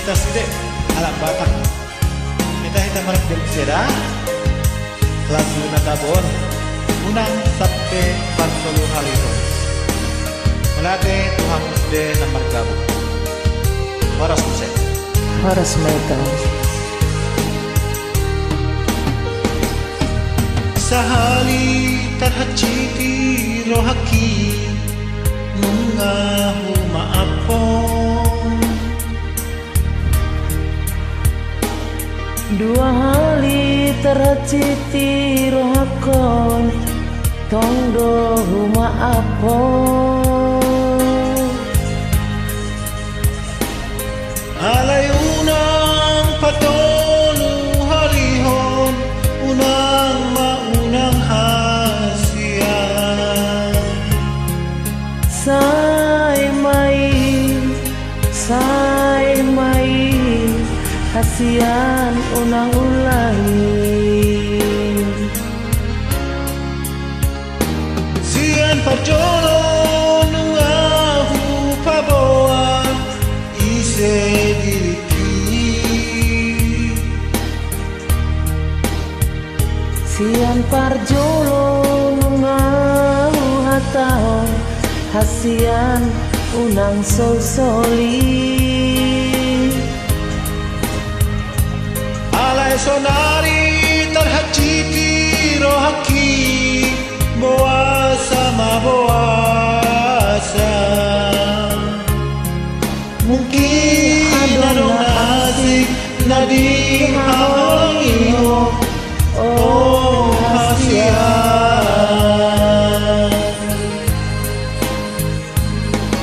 komunitas gede alam Batak. Kita merek berseda kelas luna tabon unang sampai parsolu halito melatih Tuhan de nomor gabu waras muset Waras mereka sahali tarhaciti rohaki mengahu maapon dua hali terciti rohakon tongdo huma apon alay unang patolu halihon unang maunang hasian say mai hasian unang ulahin sian parjolo nuahu paboa ise diriki sian parjolo nungahu hatahon hasian unang sol-soli alay sonari tarhaciti rohaki boasa maboasa mungkin adong nasik nadi hawangiho oh hasian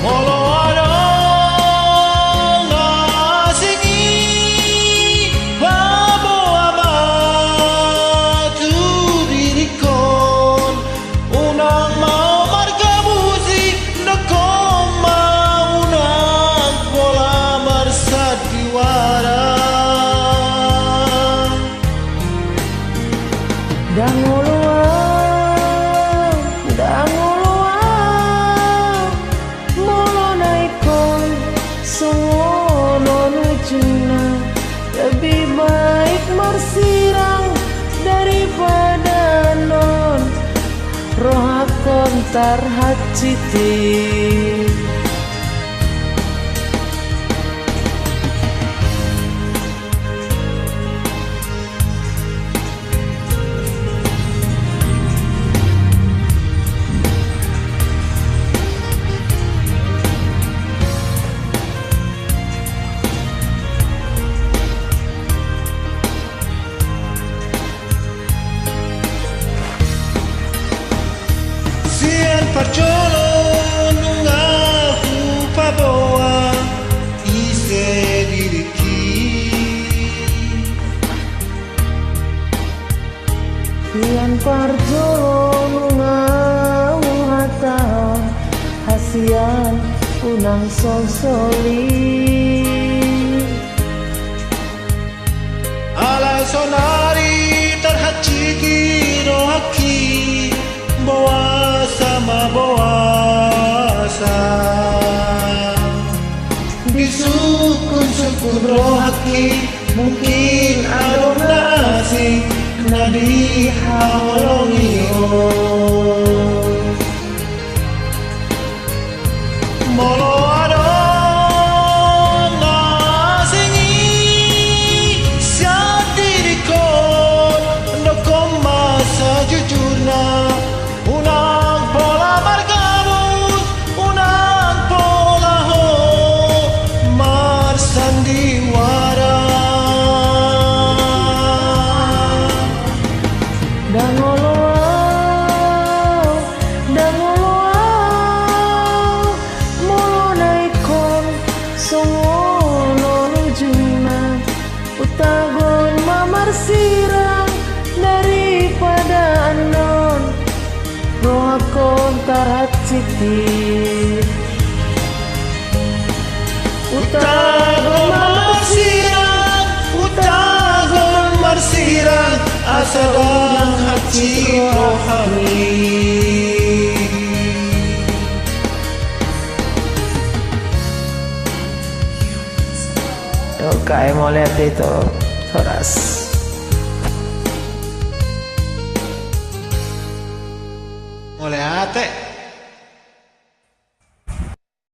molo adong nasingi baboa batu dirikon unang mau margabusi nakoma unang bola marsadiwara danguluang molo naikon sungono nujuna lebih baik marsirang daripada non rohakon tarhaciti sian parjolo nungahu paboa ise diriki sian parjolo nungahu hatahon hasian unang sol-soli alay sonari tarhaciti rohaki boasa maboasa bisukun rohaki mungkin adong nasik nadi hawangiho molo adong nasingi siat dirikon nokoma sajujurna unang pola margabus unang pola ho marsandiwara danguluang molo naikon sungono nujuna utagon mamarsirang daripada anon rohakon tarhaciti utagon marsirang utagon marsirang asadang hati rohani Kae mau lihat itu Horas. Oleh ate